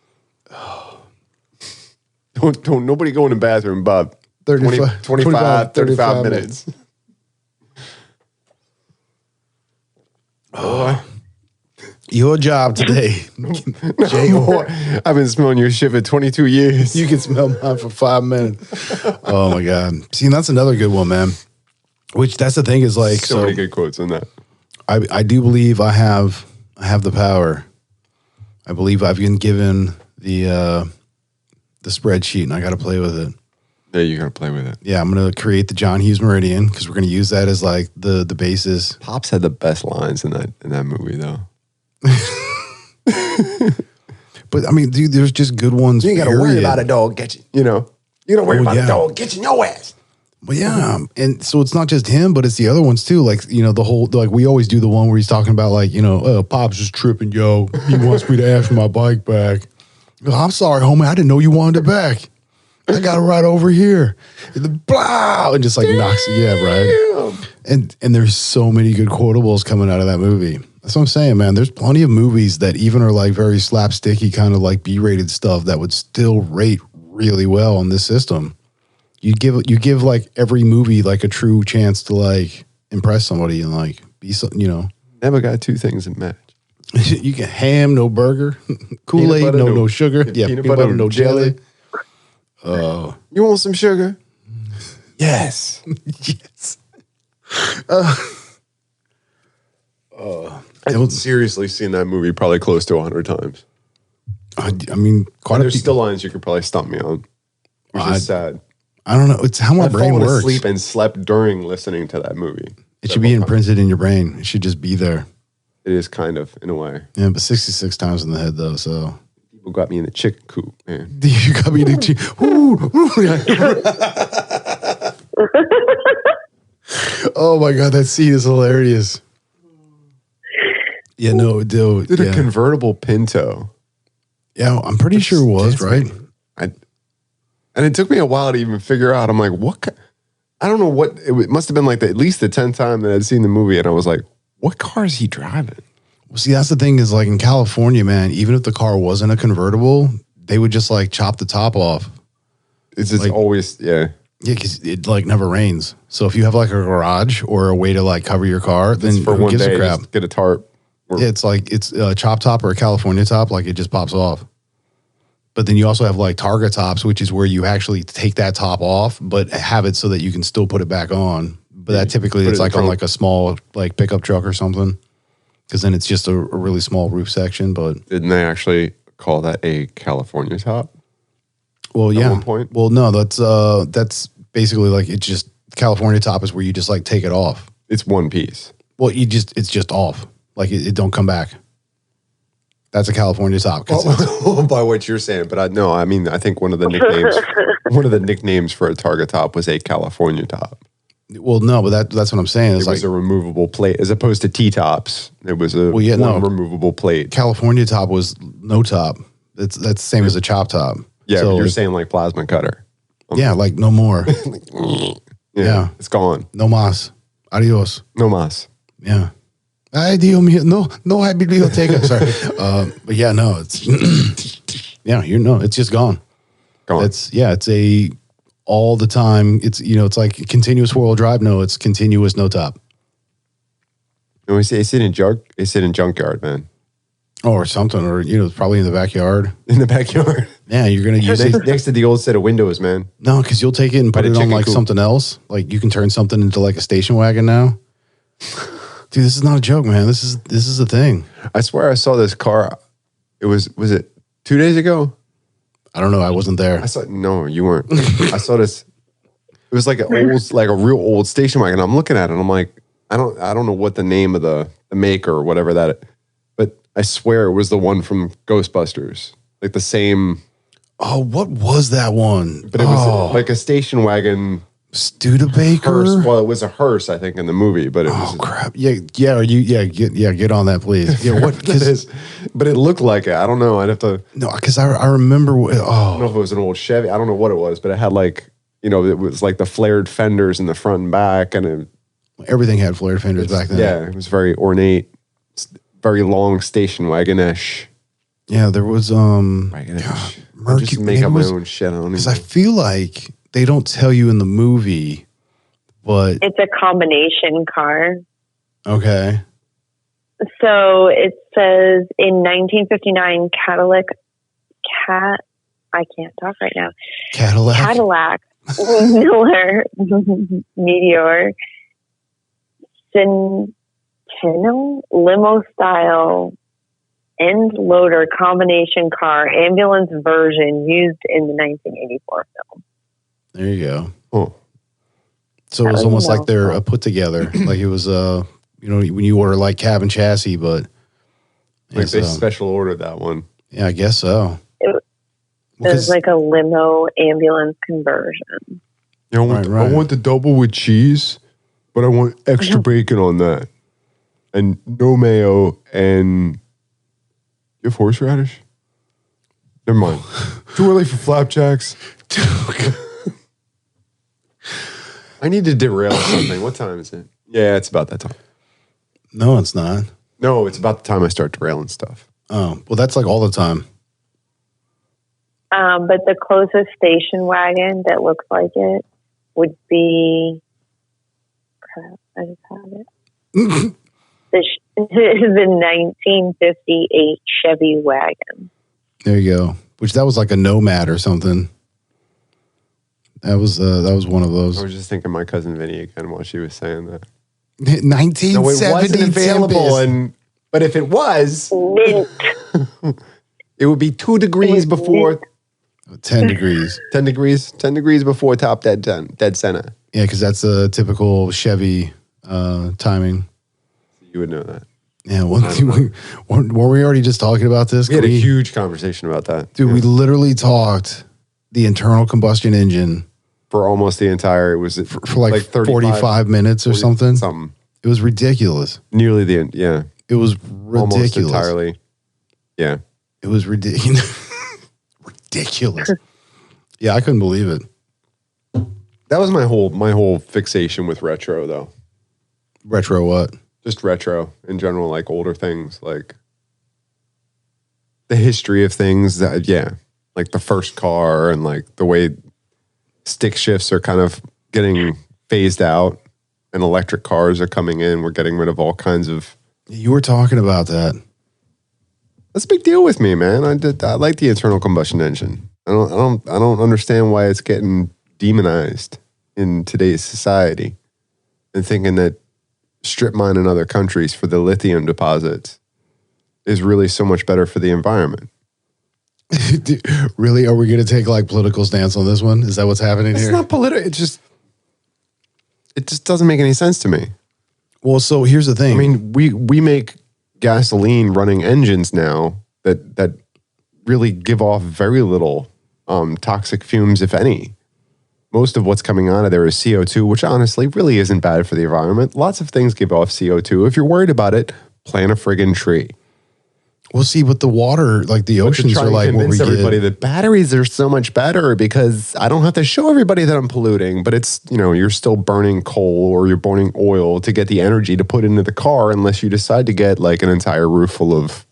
Don't nobody go in the bathroom, Bob. 35 minutes. Your job today, I've been smelling your shit for 22 years. You can smell mine for 5 minutes. Oh my God. See, and that's another good one, man. Which that's the thing is like, so many good quotes on that. I do believe I have the power. I believe I've been given the spreadsheet and I got to play with it. Yeah, you got to play with it. Yeah, I'm going to create the John Hughes Meridian because we're going to use that as like the basis. Pops had the best lines in that movie, though. But I mean, dude, there's just good ones. You ain't got to worry about a dog catching, you know. You don't worry about a dog catching your ass. But yeah, and so it's not just him, but it's the other ones too. Like, you know, the whole, like we always do the one where he's talking about like, you know, Pop's just tripping, yo. He wants me to ask for my bike back. I'm sorry, homie. I didn't know you wanted it back. I got it right over here. Blah, and just like knocks it. Yeah, right. And there's so many good quotables coming out of that movie. That's what I'm saying, man. There's plenty of movies that even are like very slapsticky kind of like B-rated stuff that would still rate really well on this system. You give like every movie like a true chance to like impress somebody and like be something, you know. Never got two things that match. You get ham, no burger, Kool-Aid, no sugar. Yeah, peanut butter, no jelly. You want some sugar? Yes. Yes. I've seriously seen that movie probably close to 100 times. I mean, there's still lines you could probably stump me on, which is sad. I don't know. It's how my brain works. I've fallen asleep and slept during listening to that movie. It should be imprinted in your brain. It should just be there. It is kind of, in a way. Yeah, but 66 times in the head, though, so. People got me in the chicken coop, man. You got me in the chicken. Oh, my God. That scene is hilarious. Yeah, no, dude. Did a convertible Pinto. Yeah, I'm pretty sure it was, right? And it took me a while to even figure out. I'm like, what? I don't know what. It must have been like at least the 10th time that I'd seen the movie. And I was like, what car is he driving? Well, see, that's the thing is like in California, man, even if the car wasn't a convertible, they would just like chop the top off. It's just like, always, yeah. Yeah, because it like never rains. So if you have like a garage or a way to like cover your car, then for who one gives day, a crap? just get a tarp. Yeah, it's like it's a chop top or a California top, like it just pops off. But then you also have like Targa tops, which is where you actually take that top off, but have it so that you can still put it back on. But that typically it's like on like a small like pickup truck or something, because then it's just a really small roof section. But didn't they actually call that a California top? Well, yeah. At one point? Well, no, that's basically like it's just California top is where you just like take it off. It's one piece. Well, it's just off. Like it don't come back. That's a California top. By what you're saying, but I think one of the nicknames for a Targa top was a California top. Well, no, but that's what I'm saying. It was a removable plate as opposed to T-tops. It was a removable plate. California top was no top. That's the same as a chop top. Yeah, so, but you're saying like plasma cutter. Yeah, like no more. Yeah, it's gone. No más. Adios. No más. Yeah. Ay, Dios mío. No hay biblioteca. Sorry. But yeah, no, it's, it's just gone. Gone. It's a all the time. It's, it's like continuous four-wheel drive. No, it's continuous no top. And we say it's in junkyard, man. Or something, or, it's probably in the backyard. In the backyard. Yeah, you're going to use it. Next to the old set of windows, man. No, because you'll take it and put it on like something else. Like you can turn something into like a station wagon now. Dude, this is not a joke, man. This is a thing. I swear I saw this car. It was it 2 days ago? I don't know. I wasn't there. No, you weren't. I saw this. It was like a real old station wagon. I'm looking at it and I'm like, I don't know what the name of the maker or whatever but I swear it was the one from Ghostbusters. Like the same. Oh, what was that one? But it was like a station wagon. Studebaker? Hearse. Well, it was a hearse, I think, in the movie, but it was. Oh crap! Get on that, please. Yeah, what? But it looked like it. I don't know. I'd have to. No, because I remember. I don't know if it was an old Chevy. I don't know what it was, but it had like it was like the flared fenders in the front and back, and everything had flared fenders back then. Yeah, it was very ornate, very long station wagon-ish. Yeah, there was wagon-ish. I just make up my own shit on it because I feel like. They don't tell you in the movie, but... It's a combination car. Okay. So it says in 1959, I can't talk right now. Cadillac Miller Meteor Centennial limo style end loader combination car ambulance version used in the 1984 film. There you go. Oh, so it was almost like they're put together. Like it was, when you order like cab and chassis, but like they special ordered that one. Yeah, I guess so. It was like a limo ambulance conversion. I want the double with cheese, but I want extra bacon on that, and no mayo. And you have horseradish? Never mind. Too early for flapjacks. I need to derail something. What time is it? Yeah, it's about that time. No, it's not. No, it's about the time I start derailing stuff. Oh, well, that's like all the time. But the closest station wagon that looks like it would be. Crap, I just had it. The 1958 Chevy wagon. There you go. That was like a Nomad or something. That was one of those. I was just thinking my cousin Vinny again while she was saying that. 1970 no, it wasn't available, but if it was, it would be 2 degrees before 10 degrees. 10 degrees before top dead center. Yeah, because that's a typical Chevy timing. You would know that. Yeah, were we already just talking about this? We had a huge conversation about that. Dude, we literally talked the internal combustion engine for almost the entire, it was for like 45 minutes or something. It was ridiculous. Nearly the end, yeah. It was ridiculous. Almost entirely. Yeah. It was ridiculous. Ridiculous. Yeah, I couldn't believe it. That was my whole fixation with retro, though. Retro what? Just retro in general, like older things, like the history of things that, like the first car and like the way stick shifts are kind of getting phased out and electric cars are coming in. We're getting rid of all kinds of. You were talking about that. That's a big deal with me, man. I like the internal combustion engine. I don't understand why it's getting demonized in today's society and thinking that strip mine in other countries for the lithium deposits is really so much better for the environment. Really? Are we going to take like political stance on this one? Is that what's happening here? It's not political. It just doesn't make any sense to me. Well, so here's the thing. I mean, we make gasoline running engines now that really give off very little toxic fumes, if any. Most of what's coming out of there is CO2, which honestly really isn't bad for the environment. Lots of things give off CO2. If you're worried about it, plant a friggin' tree. Well, see, with the water, like the oceans are like what we get. Everybody that batteries are so much better because I don't have to show everybody that I'm polluting, but it's, you're still burning coal or you're burning oil to get the energy to put into the car unless you decide to get like an entire roof full of,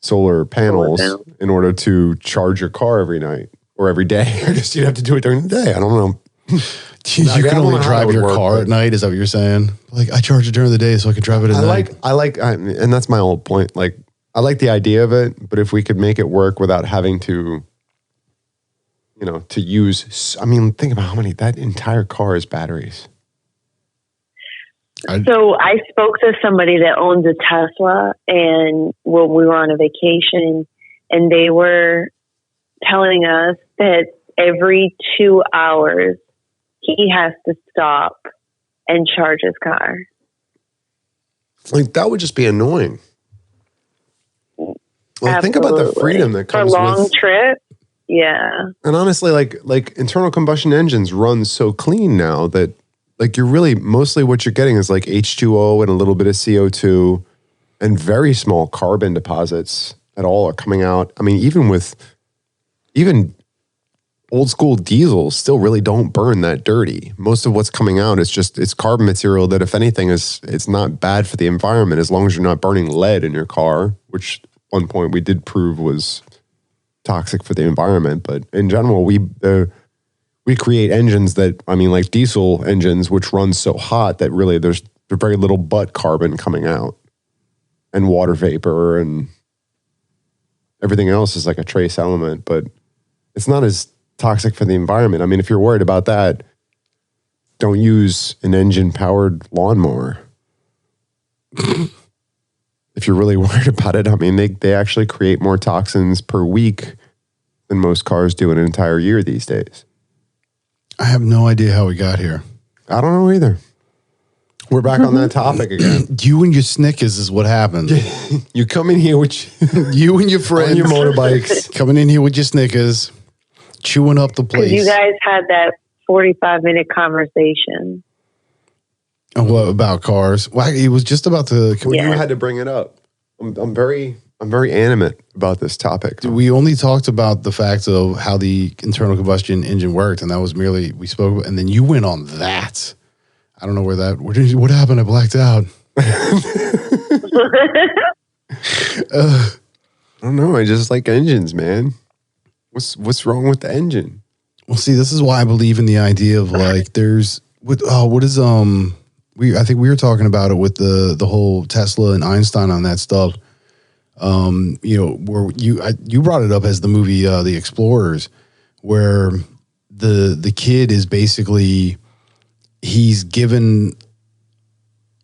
solar panels in order to charge your car every night or every day. I guess you'd have to do it during the day. I don't know. You can only drive your car at night. Is that what you're saying? Like, I charge it during the day so I can drive it at night. And that's my whole point. Like, I like the idea of it, but if we could make it work without having to, to use, think about how many, that entire car is batteries. So I spoke to somebody that owns a Tesla, and we were on a vacation, and they were telling us that every 2 hours he has to stop and charge his car. Like, that would just be annoying. Like, think about the freedom that comes for a long trip. Yeah. And honestly, like internal combustion engines run so clean now that like you're really mostly what you're getting is like H2O and a little bit of CO2 and very small carbon deposits at all are coming out. I mean, even old school diesels still really don't burn that dirty. Most of what's coming out is it's carbon material that if anything it's not bad for the environment as long as you're not burning lead in your car, which at one point we did prove was toxic for the environment. But in general, we create engines that, like diesel engines, which run so hot that really there's There's very little but carbon coming out, and water vapor, and everything else is like a trace element, but it's not as toxic for the environment. I mean, if you're worried about that, don't use an engine-powered lawnmower. If you're really worried about it, I mean, they actually create more toxins per week than most cars do in an entire year these days. I have no idea how we got here. I don't know either. We're back on that topic again. You and your Snickers is what happened. You come in here with You and your friends. on your motorbikes. Coming in here with your Snickers, chewing up the place. You guys had that 45-minute conversation. What about cars? Well, he was just about to. Well, you had to bring it up. I'm very animate about this topic. We only talked about the fact of how the internal combustion engine worked, and that was merely we spoke about. And then you went on that. I don't know what happened. I blacked out. I don't know. I just like engines, man. What's wrong with the engine? Well, see, this is why I believe in the idea of like there's I think we were talking about it with the whole Tesla and Einstein on that stuff. Where you brought it up as the movie The Explorers, where the kid is basically he's given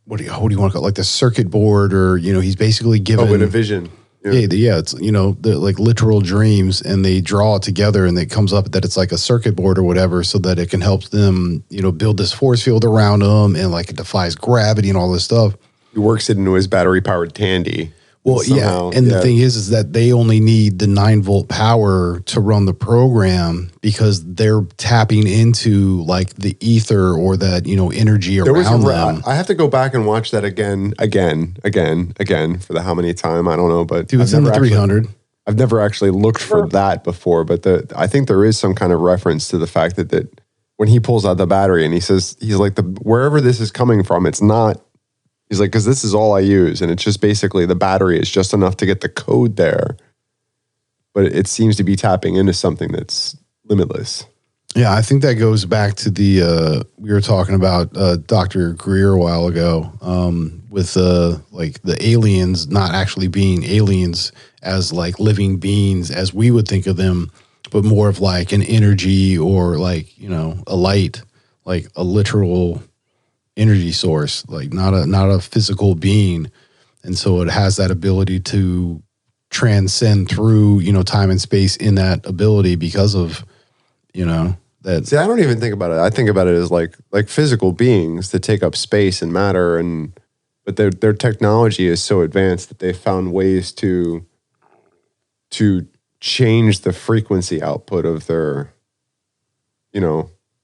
what do you want to call it, like the circuit board, or he's basically given with a vision. Yeah, it's the like literal dreams, and they draw it together, and it comes up that it's like a circuit board or whatever, so that it can help them build this force field around them, and like it defies gravity and all this stuff. He works it into his battery powered Tandy. Well, the thing is that they only need the 9-volt power to run the program because they're tapping into like the ether or that energy around them. I have to go back and watch that again for the how many time, I don't know, but dude, it's in the 300. I've never actually looked for that before, but I think there is some kind of reference to the fact that when he pulls out the battery and he says he's like wherever this is coming from, it's not. He's like, because this is all I use. And it's just basically the battery is just enough to get the code there. But it seems to be tapping into something that's limitless. Yeah, I think that goes back to we were talking about Dr. Greer a while ago with like the aliens not actually being aliens as like living beings as we would think of them, but more of like an energy or like, a light, like a literal energy source, like not a physical being. And so it has that ability to transcend through, time and space in that ability because of, that. See, I don't even think about it. I think about it as like physical beings that take up space and matter, but their technology is so advanced that they've found ways to change the frequency output of their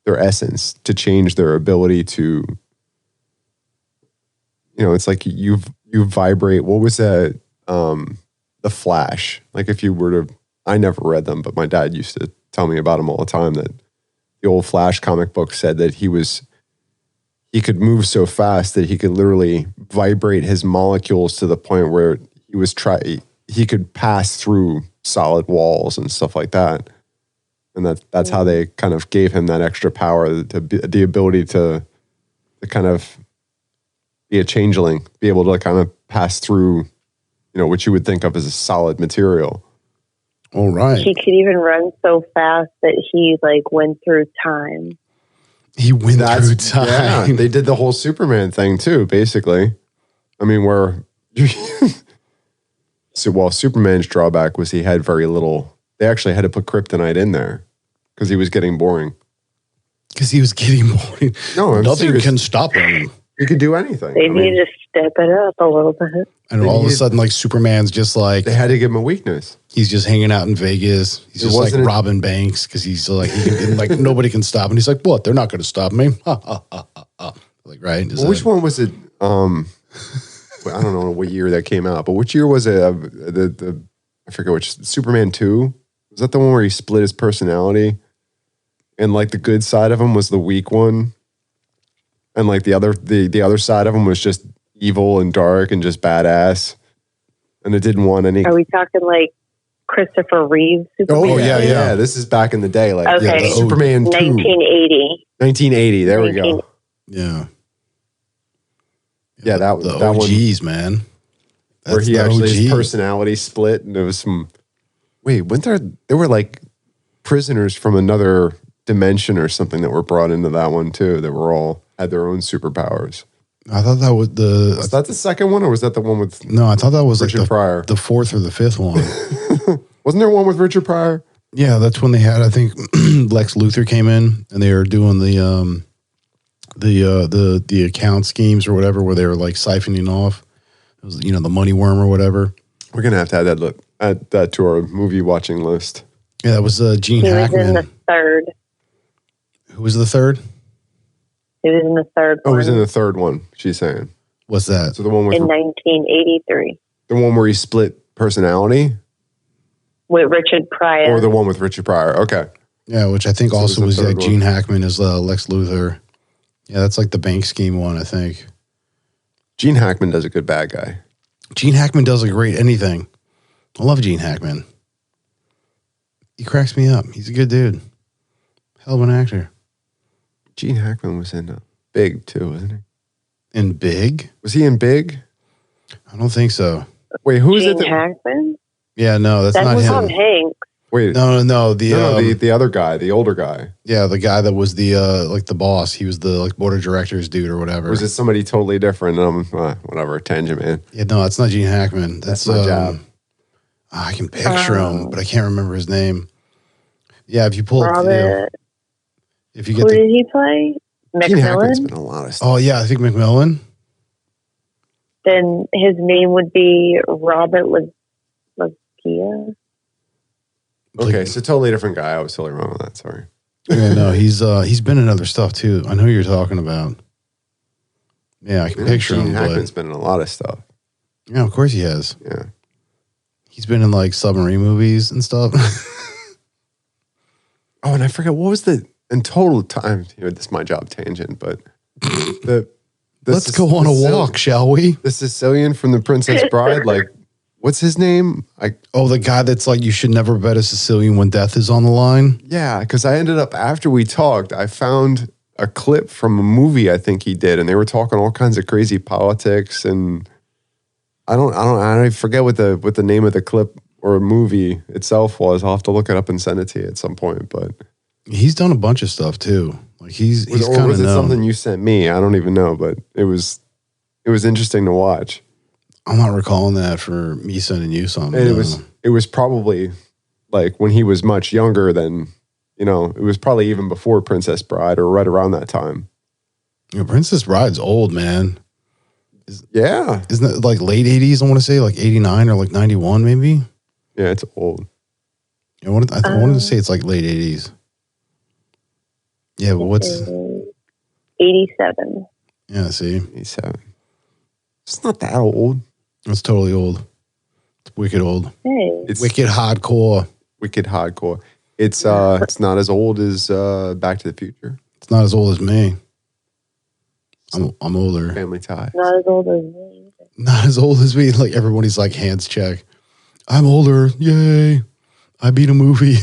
essence, to change their ability to it's like you vibrate. What was that? The Flash. Like if you were to, I never read them, but my dad used to tell me about them all the time, that the old Flash comic book said that he could move so fast that he could literally vibrate his molecules to the point where he could pass through solid walls and stuff like that. And that's how they kind of gave him that extra power, the ability to kind of be a changeling, be able to kind of pass through, what you would think of as a solid material. All right. He could even run so fast that he like went through time. He went through time. Yeah, they did the whole Superman thing too, basically. I mean, Superman's drawback was he had very little. They actually had to put kryptonite in there because he was getting boring. No, nothing can stop him. He could do anything. They need to step it up a little bit. And all of a sudden, like Superman's just like they had to give him a weakness. He's just hanging out in Vegas. He's just like robbing banks because he's like like nobody can stop him. He's like, what? They're not going to stop me. Like, right? Which one was it? I don't know what year that came out, but which year was it? I forget which. Superman 2? Was that the one where he split his personality? And like the good side of him was the weak one, and like the other side of him was just evil and dark and just badass, and it didn't want any. Are we talking like Christopher Reeve Superman? Oh yeah. This is back in the day, like okay. Superman 2. 1980. 1980. There we go. Yeah. Yeah, that the that OGs, man. where That's he the actually his OG. personality split, and there was some. Wait, weren't there were like prisoners from another dimension or something that were brought into that one too? That were all had their own superpowers. I thought that was Was that the second one, or was that the one with no, I thought that was Richard like Pryor? the fourth or the fifth one. Wasn't there one with Richard Pryor? Yeah, that's when they had. I think Lex Luthor came in and they were doing the account schemes or whatever, where they were like siphoning off. It was the money worm or whatever. We're gonna have to add that to our movie watching list. Yeah, that was Gene He was Hackman. in the third. Who was the third? He was in the third Oh, one it was in the third one. She's saying. What's that? So the one with in 1983 the one where he split personality, with Richard Pryor. or the one with Richard Pryor. Okay. Yeah, which I think So it was also the was third like one. Gene Hackman as Lex Luthor. Yeah, that's like the bank scheme one, I think. Gene Hackman does a good bad guy. Gene Hackman does a great anything. I love Gene Hackman. He cracks me up. He's a good dude. Hell of an actor. Gene Hackman was in Big too, wasn't he? In Big? Was he in Big? I don't think so. Wait, who is Gene it? Hackman? Yeah, no, that's not That's him. Tom Hanks. Wait, No. the other guy, the older guy. Yeah, the guy that was the like the boss. He was the like board of directors dude or whatever. Or was it somebody totally different? Whatever, tangent, man. Yeah, no, it's not Gene Hackman. That's my job. I can picture him, but I can't remember his name. Yeah, if you pull up, Robert. if you Who get the, did he play? Gene Hackman's McMillan? been in a lot of stuff. oh yeah, I think McMillan. Then his name would be Robert Loggia. Okay, so totally different guy. I was totally wrong on that. Sorry. Yeah, no, he's been in other stuff too. I know who you're talking about. Yeah, I can picture Gene him. Hackman's But been in a lot of stuff. yeah, of course he has. Yeah. He's been in like submarine movies and stuff. Oh, and I forget what was the in total time. This is my job tangent, but Let's go on a walk, shall we? The Sicilian from The Princess Bride, like, what's his name? Oh, the guy that's like, you should never bet a Sicilian when death is on the line. Yeah, because I ended up after we talked, I found a clip from a movie I think he did, and they were talking all kinds of crazy politics, and I forget what the name of the clip or movie itself was. I'll have to look it up and send it to you at some point. But He's done a bunch of stuff too. Like he's or kind was of it known. something you sent me? I don't even know, but it was interesting to watch. I'm not recalling that for me sending you something. And it was probably like when he was much younger than, it was probably even before Princess Bride or right around that time. Princess Bride's old, man. Yeah. Isn't it like late 80s? I want to say like 89 or like 91 maybe. Yeah, it's old. I wanted to say it's like late 80s. Yeah, but what's 87. yeah? See, 87. It's not that old. it's totally old. It's wicked old. Hey. It's Wicked hardcore. wicked hardcore. It's not as old as Back to the Future. It's not as old as me. I'm older. Family Tie. Not as old as me. Not as old as me. Like everybody's like hands check. I'm older. Yay! I beat a movie.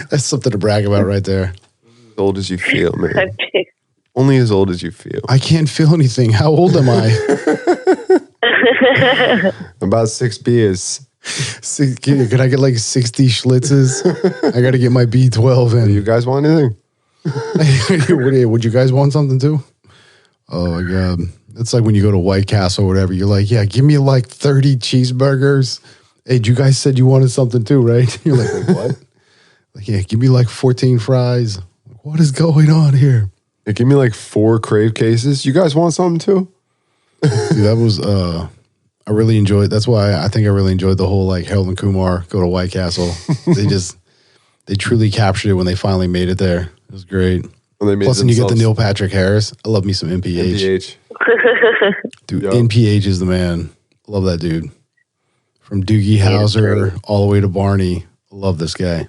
That's something to brag about right there. As old as you feel, man. Okay. Only as old as you feel. I can't feel anything. How old am I? About 6 beers. Can I get like 60 schlitzes? I got to get my B12 Do in. you guys want anything? Would you guys want something too? Oh my God. It's like when you go to White Castle or whatever, you're like, yeah, give me like 30 cheeseburgers. Hey, you guys said you wanted something too, right? You're like, wait, what? Like, yeah, give me like 14 fries. What is going on here? Yeah, give me like 4 Crave cases. You guys want something too? Dude, that was, I really enjoyed, that's why I think I really enjoyed the whole like Harold and Kumar go to White Castle. They truly captured it when they finally made it there. It was great. And they made Plus, when you get the themselves Neil Patrick Harris, I love me some NPH. Dude, Yep. NPH is the man. Love that dude. From Doogie Howser all the way to Barney. Love this guy.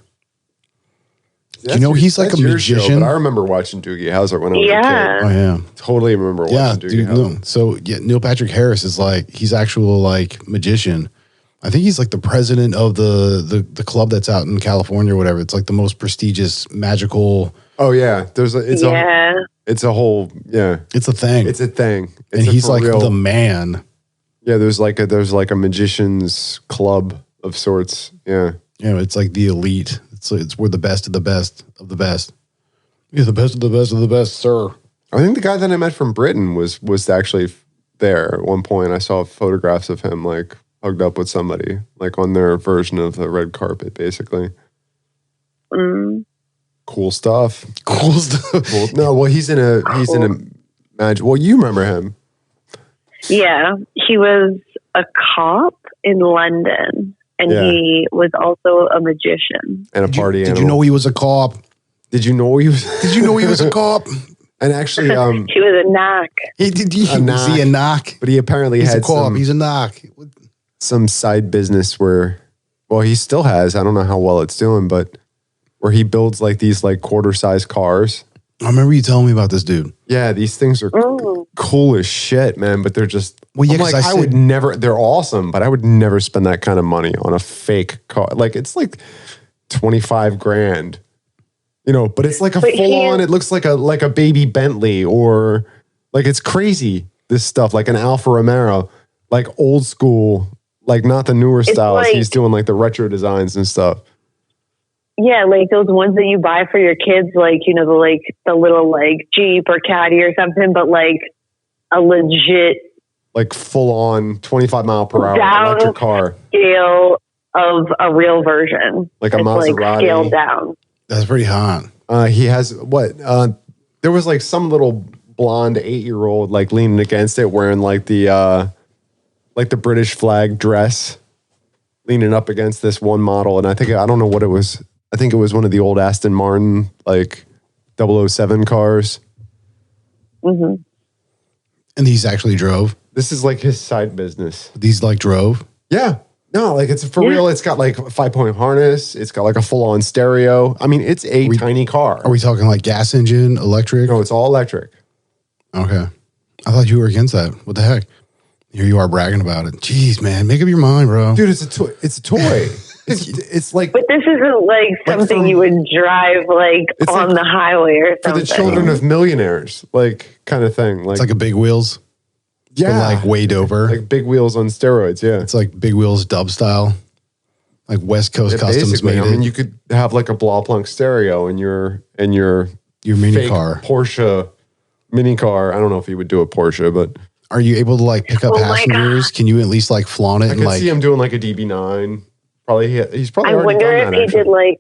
That's you know he's like that's a your show, magician? but I remember watching Doogie Howser when I was a Yeah. Oh, yeah. kid. Totally remember watching Yeah, Doogie dude. Howser. No. So, yeah, Neil Patrick Harris is like, he's actual like magician. I think he's like the president of the club that's out in California or whatever. It's like the most prestigious magical. Oh yeah, it's a whole It's a thing. It's a thing. And he's like the man. Yeah, there's like a magician's club of sorts. Yeah. You know, it's like the elite. It's we're the best of the best of the best. You're the best of the best of the best, sir. I think the guy that I met from Britain was actually there at one point. I saw photographs of him like hugged up with somebody, like on their version of the red carpet, basically. Cool stuff. Cool stuff. Cool. No, well, he's in a magic. Well, you remember him? Yeah, he was a cop in London, and he was also a magician and a party animal. Did you know he was a cop? Did you know he was? Did you know he was a cop? And actually, he was a knock. Was he a knock? But he apparently he's had a cop. He's a knock. Some side business where, well, he still has. I don't know how well it's doing, but where he builds like these like quarter-size cars. I remember you telling me about this dude. Yeah, these things are cool as shit, man. But they're just. Well, yeah, like, I would never. They're awesome, but I would never spend that kind of money on a fake car. Like it's like $25,000. You know, but it's like a full on, it looks like a baby Bentley or like it's crazy, this stuff, like an Alfa Romero, like old school, like not the newer styles. Like, he's doing like the retro designs and stuff. Yeah, like those ones that you buy for your kids, like, you know, the little like Jeep or Caddy or something, but like a legit. Like full on 25 mile per hour electric car. Scale of a real version. Like a Maserati. Like scaled down. That's pretty hot. He has what? There was like some little blonde 8-year-old like leaning against it, wearing like the British flag dress, leaning up against this one model. And I don't know what it was. I think it was one of the old Aston Martin like 007 cars. Mm-hmm. And these actually drove. This is like his side business. These like drove. Yeah. No, like it's for real. It's got like a 5-point harness. It's got like a full-on stereo. I mean, it's a tiny car. Are we talking like gas engine, electric? No, it's all electric. Okay. I thought you were against that. What the heck? Here you are bragging about it. Jeez, man. Make up your mind, bro. Dude, it's a toy. It's a toy. It's like... But this isn't like something you would drive like on the highway or something. For the children of millionaires, like kind of thing. Like, it's like a Big Wheels. Yeah. But like way dover. Like Big Wheels on steroids, yeah. It's like Big Wheels dub style. Like West Coast Customs made it. I mean, you could have like a Blaupunkt stereo in your mini fake car. Porsche mini car. I don't know if he would do a Porsche, but... Are you able to like pick up passengers? Can you at least like flaunt it? I can see him doing like a DB9. He's probably I already wonder done if he did like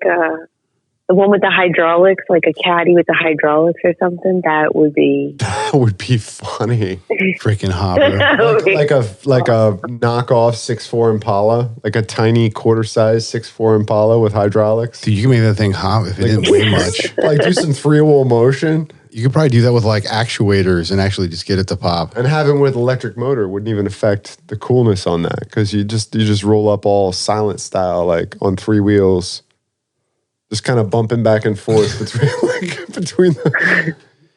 the one with the hydraulics, like a Caddy with the hydraulics or something. That would be funny. Freaking hopper. like a knockoff 6'4" Impala, like a tiny quarter-size 6'4" Impala with hydraulics. Dude, you can make that thing hop if it didn't weigh much. Like do some freewheel motion. You could probably do that with like actuators and actually just get it to pop. And having with electric motor wouldn't even affect the coolness on that because you just roll up all silent style, like on 3 wheels, just kind of bumping back and forth between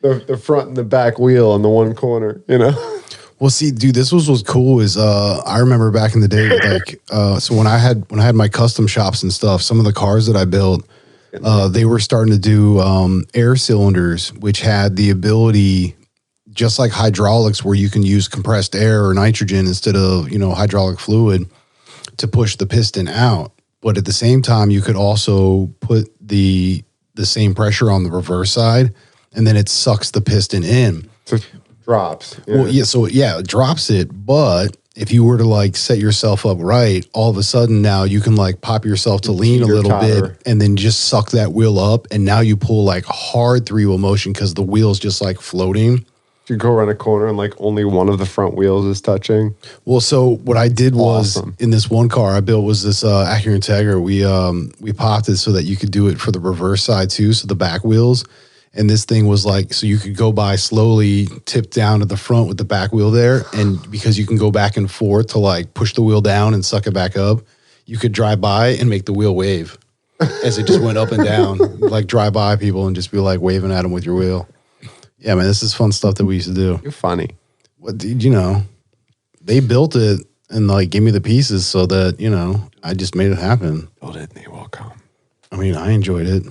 the front and the back wheel on the one corner, you know. Well, see, dude, this was what's cool is I remember back in the day, like so when I had my custom shops and stuff, some of the cars that I built. They were starting to do air cylinders, which had the ability, just like hydraulics, where you can use compressed air or nitrogen instead of, hydraulic fluid to push the piston out. But at the same time, you could also put the same pressure on the reverse side, and then it sucks the piston in. So it drops. Yeah. Well, yeah. So yeah, it drops it, but if you were to like set yourself up right, all of a sudden now you can like pop yourself to lean a little bit and then just suck that wheel up. And now you pull like hard 3-wheel motion because the wheel's just like floating. You go around a corner and like only one of the front wheels is touching. Well, so what I did was in this one car I built was this Acura Integra. We popped it so that you could do it for the reverse side too. So the back wheels. And this thing was like, so you could go by slowly, tip down to the front with the back wheel there. And because you can go back and forth to like push the wheel down and suck it back up, you could drive by and make the wheel wave as it just went up and down. Like drive by people and just be like waving at them with your wheel. Yeah, man, this is fun stuff that we used to do. You're funny. What, they built it and like gave me the pieces so that, you know, I just made it happen. Build it and they will come. I mean, I enjoyed it.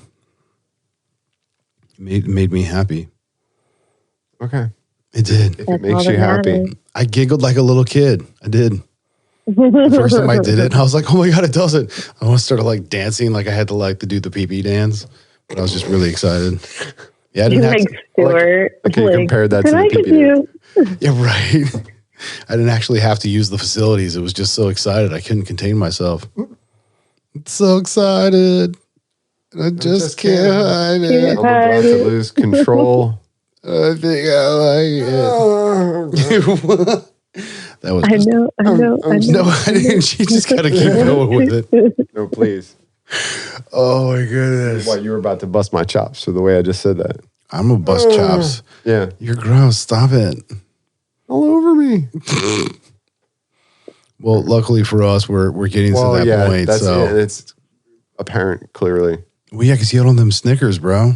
It made me happy. Okay. It did. If it makes you happy. I giggled like a little kid. I did. The first time I did it, I was like, oh my God, it does it. I almost started like dancing, like I had to do the pee-pee dance. But I was just really excited. Yeah, I didn't have to, Stuart. Okay, you compared that to the could PPD. you? yeah, right. I didn't actually have to use the facilities. It was just so excited. I couldn't contain myself. I'm so excited. I just can't hide it. I'm about to lose control. I think I like it. That was I know. no, I didn't. She just got to keep going with it. No, please. Oh my goodness. What, you were about to bust my chops for the way I just said that. I'm a bust chops. Yeah. You're gross. Stop it. All over me. Well, luckily for us, we're getting to that point. So it's apparent clearly. well, yeah, because you had all them Snickers, bro.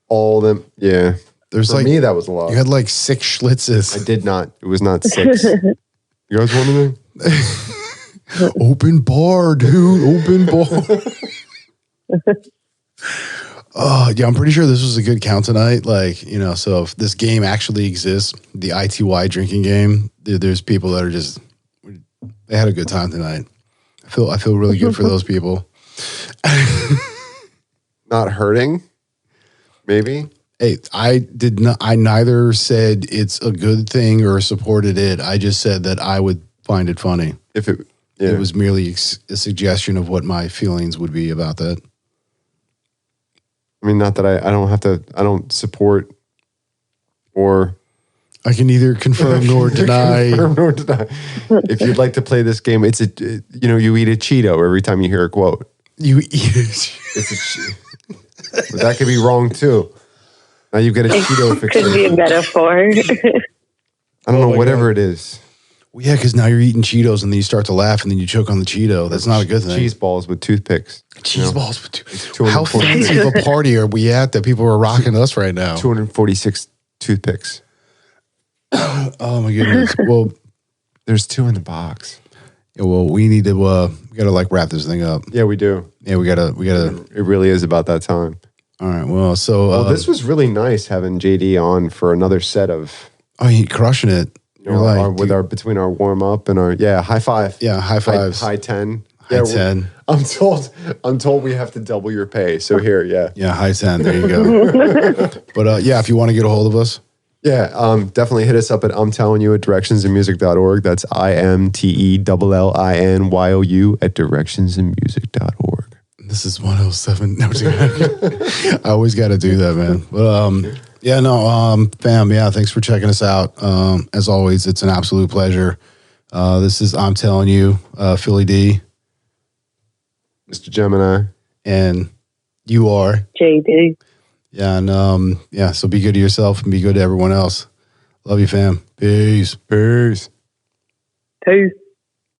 All them. Yeah. There's For like me, that was a lot. you had like 6 Schlitzes. I did not. It was not 6. You guys want anything? Open bar, dude. Open bar. Oh, yeah, I'm pretty sure this was a good count tonight. Like, you know, so if this game actually exists, the ITY drinking game, there's people that are just, they had a good time tonight. I feel really good for those people. Not hurting? Maybe? Hey, I neither said it's a good thing or supported it. I just said that I would find it funny. If it, yeah. It was merely a suggestion of what my feelings would be about that. I mean, not that I don't support or I can neither confirm nor deny. confirm nor deny. If you'd like to play this game, you eat a Cheeto every time you hear a quote. You eat it. But that could be wrong too. Now you get a Cheeto fixation. Could be a metaphor. I don't know, whatever it is. Well, yeah, because now you're eating Cheetos and then you start to laugh and then you choke on the Cheeto. That's not a good thing. Cheese balls with toothpicks. Cheese balls with How fancy of a party are we at that people are rocking us right now? 246 toothpicks. Oh my goodness. Well, there's 2 in the box. Yeah, well, we need to we gotta like wrap this thing up. Yeah, we do. Yeah, we gotta. It really is about that time. All right. Well, so this was really nice having JD on for another set of. Oh, you're crushing it. You're like between our warm up and our high five. Yeah, high fives. High 10. High 10. I'm told we have to double your pay. So here, yeah. Yeah, high 10. There you go. But yeah, if you want to get a hold of us. Yeah, definitely hit us up at you at directionsinmusic.org. That's IMTELLINYOU at directionsinmusic.org. This is 107. No, I always got to do that, man. But yeah, no, fam, yeah, thanks for checking us out. As always, it's an absolute pleasure. This is I'm Telling You, Philly D. Mr. Gemini. And you are JD. Yeah, and yeah, so be good to yourself and be good to everyone else. Love you, fam. Peace. Peace. Peace.